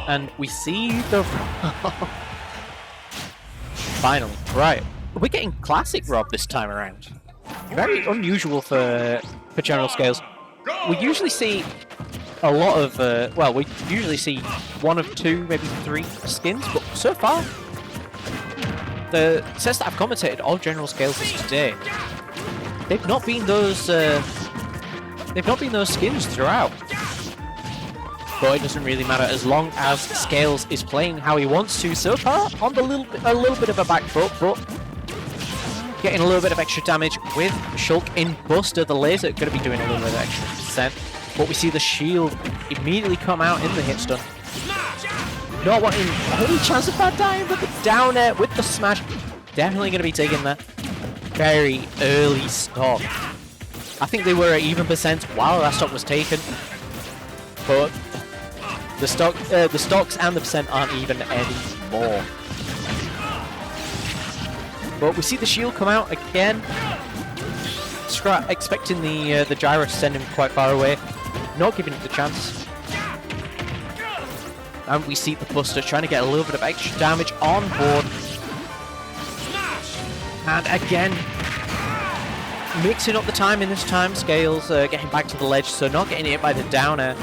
And we see the... Finally. Right. We're getting classic Rob this time around. Very unusual for general scales. We usually see a lot of... well, we usually see 1 of 2, maybe 3 skins, but so far, the sets that I've commentated all general scales is today. They've not been those skins throughout. But it doesn't really matter as long as Scales is playing how he wants to so far on a little bit of a back foot, but getting a little bit of extra damage with Shulk in Buster. The laser going to be doing a little bit of extra percent, but we see the shield immediately come out in the hit stun. Not wanting any chance of that dying, but the down air with the smash definitely going to be taking that very early stock. I think they were at even percent while that stock was taken, but the stocks and the percent aren't even anymore. But we see the shield come out again. Scrat expecting the gyro to send him quite far away, not giving it the chance. And we see the Buster trying to get a little bit of extra damage on board. And again, mixing up the timing this time. Scales getting back to the ledge, so not getting hit by the downer.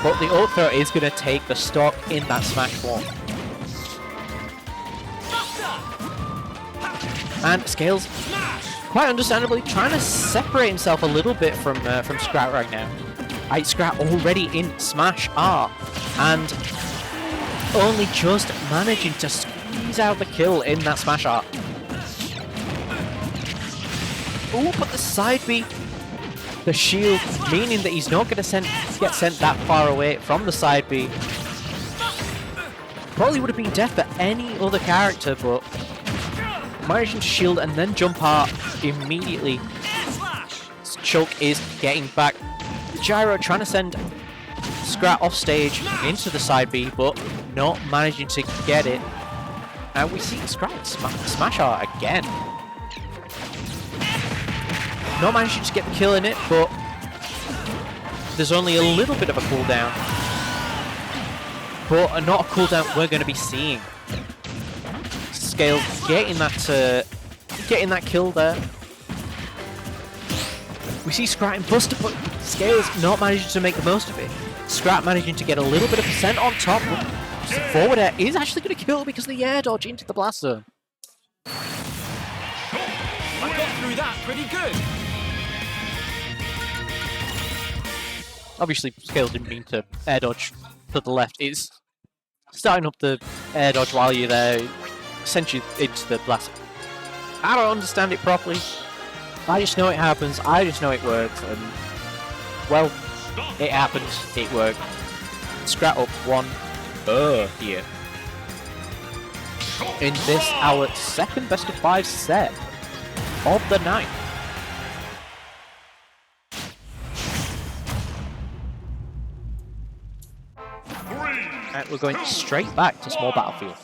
But the ult throw is going to take the stock in that smash form. And Scales, quite understandably, trying to separate himself a little bit from Scrat right now. Scrat already in Smash R, and only just managing to squeeze out the kill in that Smash R. Ooh, but the side B, the shield, meaning that he's not going to get sent that far away from the side B. Probably would have been death for any other character, but managing to shield and then jump out immediately. Shulk is getting back. Gyro trying to send Scrat off stage into the side B, but not managing to get it. And we see Scrat smash out again. Not managing to get the kill in it, but there's only a little bit of a cooldown. But not a cooldown we're going to be seeing. Scale getting that kill there. We see Scrat and Buster, but Scales not managing to make the most of it. Scrat managing to get a little bit of percent on top. Forward air is actually going to kill because of the air dodge into the blast zone. I got through that pretty good. Obviously, Scales didn't mean to air dodge to the left. It's starting up the air dodge while you're there. Sent you into the blast. I don't understand it properly. I just know it happens. I just know it works. And, well, it happened. It worked. Scrat up 1 here. In this, our second best of 5 set of the night. And we're going straight back to small battlefield.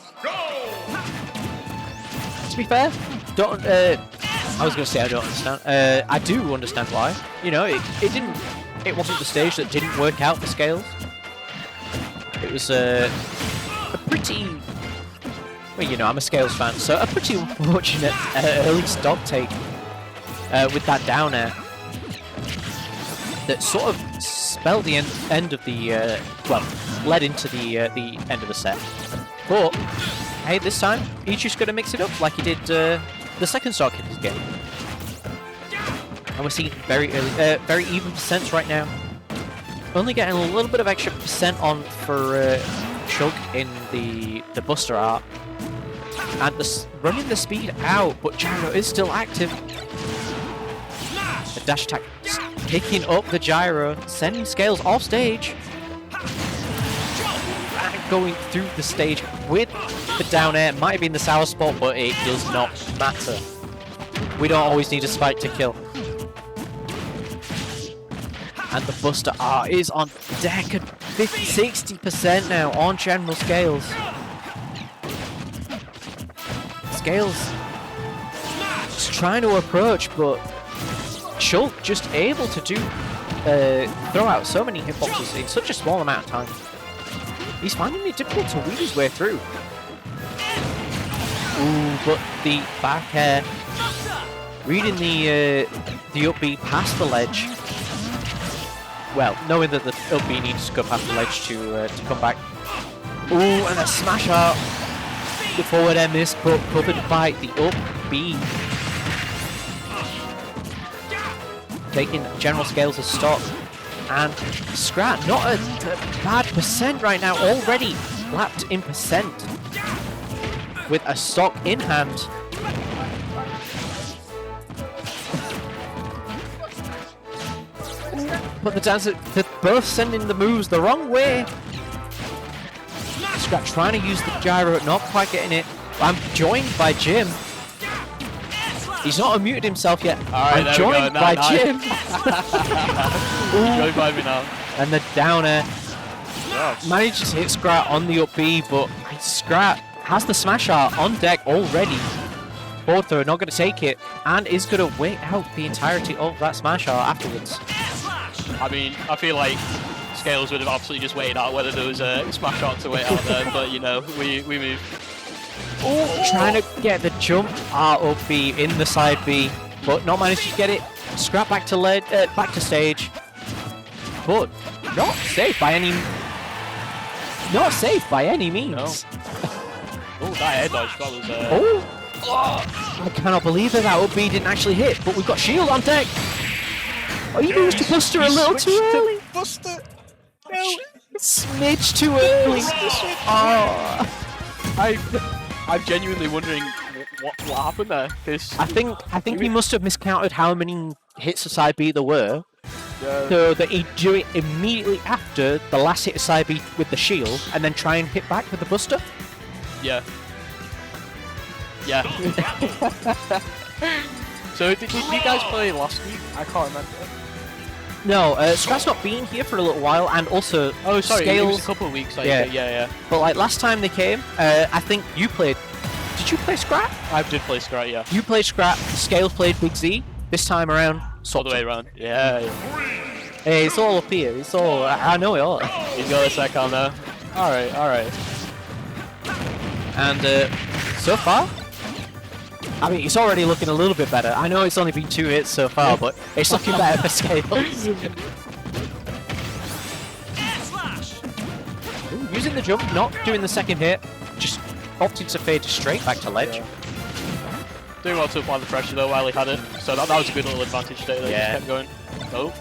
To be fair, I was going to say I don't understand. I do understand why. You know, it wasn't the stage that didn't work out for Scales. It was a pretty, well, you know, I'm a Scales fan, so a pretty unfortunate early stock take with that down air that sort of spelled the end of the, well, led into the end of the set. But hey, this time he's just going to mix it up like he did the second stock in his game. And we're seeing very early, very even percents right now. Only getting a little bit of extra percent on for Shulk in the Buster art. And running the speed out, but Gyro is still active. The dash attack picking up the Gyro, sending Scales off stage. And going through the stage with the down air. Might have been the sour spot, but it does not matter. We don't always need a spike to kill. And the Buster R is on deck at 50-60% now on general Scales. Scales is trying to approach, but Shulk just able to throw out so many hitboxes in such a small amount of time. He's finding it difficult to weed his way through. Ooh, but the back air, reading the up B past the ledge. Well, knowing that the up B needs to go past the ledge to come back. Ooh, and a smash out. The forward air miss, but covered by the up B. Taking General Scales as stock. And Scrat, not a bad percent right now, already lapped in percent. With a stock in hand. But the dancer, they're both sending the moves the wrong way. Scrat trying to use the gyro, not quite getting it. I'm joined by Jim. He's not unmuted himself yet. Alright, I'm joined by Jim. Joined by me now. And the down air. Gosh. Manages to hit Scrat on the up B, but Scrat has the smash art on deck already. Forward throw, not going to take it, and is going to wait out the entirety of that smash art afterwards. I mean, I feel like Scales would have absolutely just waited out whether there was a smash art to wait out there, but you know, we move. Trying to get the jump art up B in the side B, but not managed to get it. Scrap back to back to stage, but not safe by any means. No. Oh, that air dodge, that was. I cannot believe that up B didn't actually hit, but we've got shield on deck. Oh, he used to Buster a little too early. Buster. No. Smidge too early. Oh. I'm genuinely wondering what happened there. Cause I think he must have miscounted how many hits of side B there were, so that he'd do it immediately after the last hit of side B with the shield, and then try and hit back with the Buster. Yeah. Yeah. So did you guys play last week? I can't remember. No, Scrat's not been here for a little while, and also Oh, sorry, it was Scales. a couple of weeks. Like, Yeah. yeah. But like last time they came, I think you played. Did you play Scrat? I did play Scrat, yeah. You played Scrat. Scales played Big Z. This time around, All the way around. Yeah. Hey, it's all up here. It's all. I know it all. He's got a sec on there. Alright. And so far, I mean, it's already looking a little bit better. I know it's only been 2 hits so far, but it's looking better for Scales. Ooh, using the jump, not doing the second hit, just opting to fade straight back to ledge. Yeah. Doing well to apply the pressure though while he had it. So that was a good little advantage there. Yeah. Just kept going. Oh.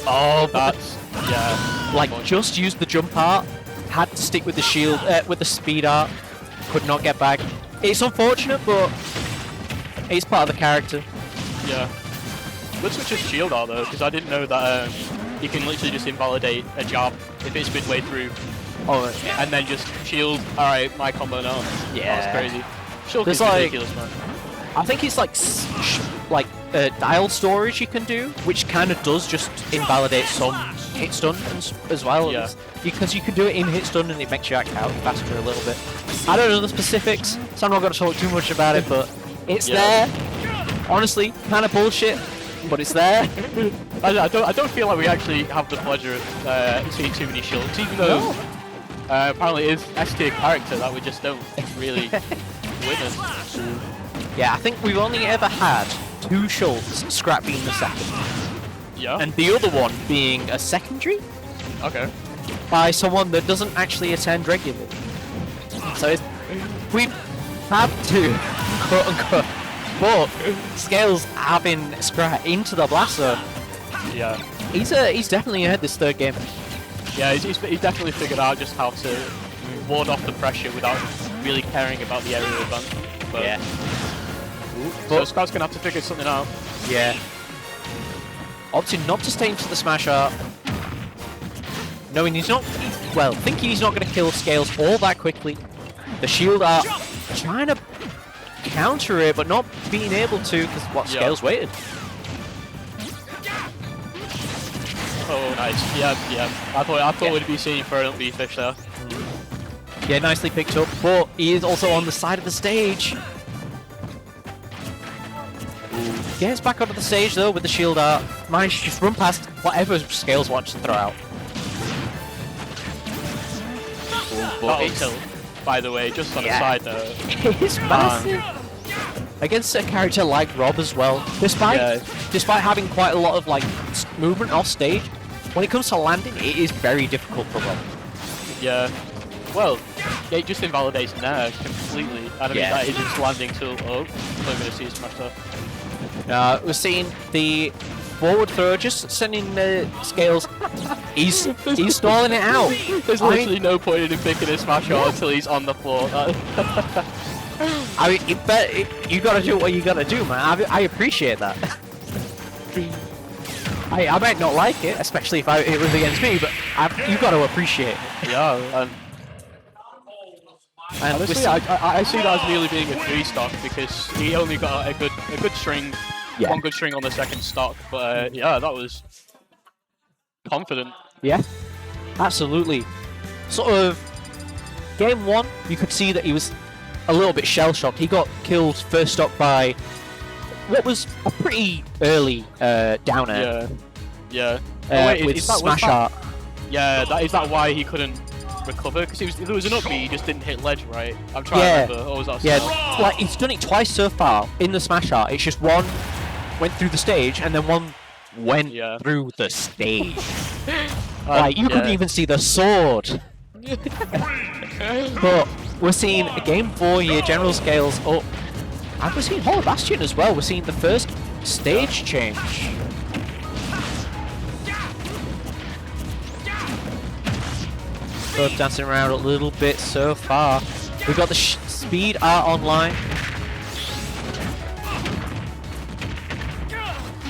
Oh, but That's, yeah. like just used the jump art, had to stick with the shield, with the speed art, could not get back. It's unfortunate, but it's part of the character. Yeah. Good switch of shield art though, because I didn't know that you can literally just invalidate a jab if it's midway through. Oh, And then just shield, alright, my combo now. Yeah. That's crazy. Shulk There's is like- ridiculous, man. I think it's like dial storage you can do, which kind of does just invalidate some hit stun as well. Yeah. Because you can do it in hit stun and it makes you act out faster a little bit. I don't know the specifics, so I'm not going to talk too much about it, but it's there. Honestly, kind of bullshit, but it's there. I don't feel like we actually have the pleasure of seeing too many Shulks, even though apparently it is S-tier character that we just don't really witness. Yeah, I think we've only ever had 2 Shulks, Scrap being the second, Yeah. and the other one being a secondary Okay. by someone that doesn't actually attend regularly. So we've had to, quote unquote, but Scales having Scrat into the blast zone. Yeah. He's definitely ahead this third game. Yeah, he's definitely figured out just how to ward off the pressure without really caring about the area advancement. But so Scrat's gonna have to figure something out. Yeah. Opting not to stay into the smash art. Knowing he's not, well, thinking he's not going to kill Scales all that quickly. The shield art trying to counter it, but not being able to because what Scales waited. Oh, nice. Yeah. I thought we'd be seeing for an fish there. Yeah, nicely picked up, but he is also on the side of the stage. Gets back onto the stage though with the shield art. Managed to just run past whatever Scales wants to throw out. but That tilt, by the way, just on a side note. it's massive. Against a character like Rob as well, despite having quite a lot of like movement off stage, when it comes to landing, it is very difficult for Rob. Yeah. Well, yeah, it just invalidates Nair completely. I mean, that is just landing tool. Oh, I'm going to see it smashed off. We're seeing the forward throw, just sending Scales. He's stalling it out. There's literally no point in him picking a smash out until he's on the floor. I mean, you gotta do what you gotta do, man. I appreciate that. I might not like it, especially if it was against me, but you gotta appreciate it. Yeah, and honestly, I see that as nearly being a 3-stock because he only got a good string, one good string on the second stock. But yeah, that was confident. Yeah, absolutely. Sort of game 1, you could see that he was a little bit shell-shocked. He got killed first stock by what was a pretty early down air. Yeah. With smash art. Yeah, is that why he couldn't recover? Because there was an up B, he just didn't hit ledge right. I'm trying to remember. Or was that like he's done it twice so far in the smash art. It's just one went through the stage and then one went through the stage. Like you couldn't even see the sword. But we're seeing game 4 here, General Scales up. And we're seeing Hollow Bastion as well. We're seeing the first stage change. Both dancing around a little bit so far. We've got the speed art online.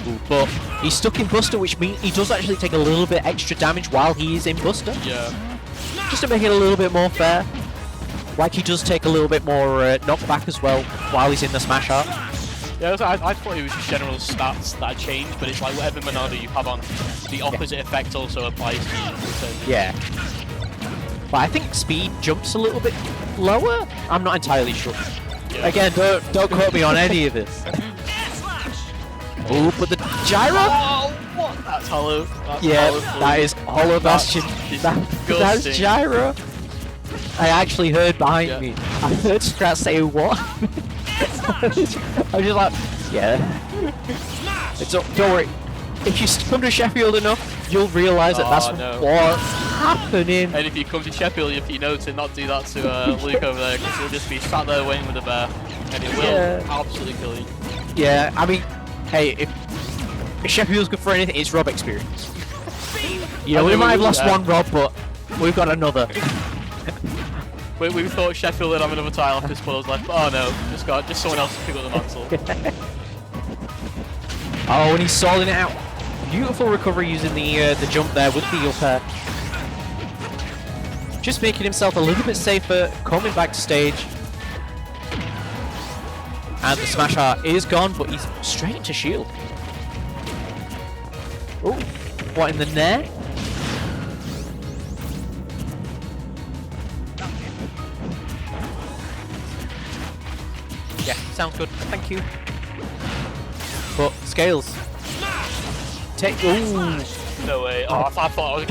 Ooh, but he's stuck in Buster, which means he does actually take a little bit extra damage while he is in Buster. Yeah. Just to make it a little bit more fair. Like he does take a little bit more knockback as well while he's in the smash art. Yeah, I thought it was just general stats that changed, but it's like whatever Monado you have on, the opposite effect also applies to you. So yeah. But I think speed jumps a little bit lower. I'm not entirely sure. Yeah. Again, don't quote me on any of this. Oh, but the gyro? Oh, what? That's hollow. That's that is Hollow Bastion. That's gyro. I actually heard behind me. I heard Scrat say what? I was just like, it's don't worry. If you come to Sheffield enough, you'll realise that that's what's happening. And if you come to Sheffield, if you know to not do that to Luke over there, because he'll just be sat there waiting with a bear, and it will absolutely kill you. Yeah, I mean, hey, if Sheffield's good for anything, it's Rob experience. You know, we might have lost one Rob, but we've got another. We thought Sheffield would have another title after Spoils left, but oh no, just someone else to pick up the mantle. Oh, and he's stalling it out. Beautiful recovery using the jump there with the up air. Just making himself a little bit safer, coming back to stage. And the smash art is gone, but he's straight into shield. Oh, what in the net? Yeah, sounds good. Thank you. But Scales. Take. Ooh. No way. Oh, I thought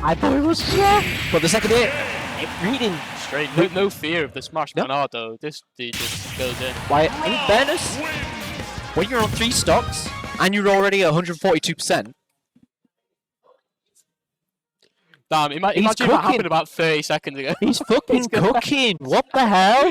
I thought it was but the second hit, reading straight. No fear of the smash Monado. This dude just goes in. Why? In fairness, when you're on 3 stocks and you're already at 142%. Damn! Imagine that happened about 30 seconds ago. He's fucking cooking. What the hell?